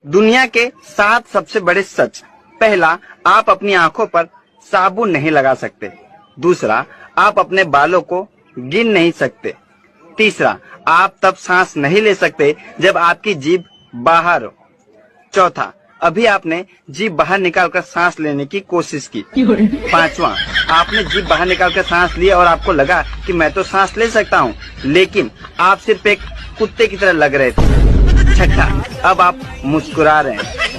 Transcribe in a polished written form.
दुनिया के 7 सबसे बड़े सच। पहला, आप अपनी आंखों पर साबुन नहीं लगा सकते। दूसरा, आप अपने बालों को गिन नहीं सकते। तीसरा, आप तब सांस नहीं ले सकते जब आपकी जीभ बाहर हो। चौथा, अभी आपने जीभ बाहर निकालकर सांस लेने की कोशिश की। पांचवा, आपने जीभ बाहर निकालकर सांस ली और आपको लगा कि मैं तो सांस ले सकता हूँ, लेकिन आप सिर्फ एक कुत्ते की तरह लग रहे थे। छठा, अब आप मुस्कुरा रहे हैं।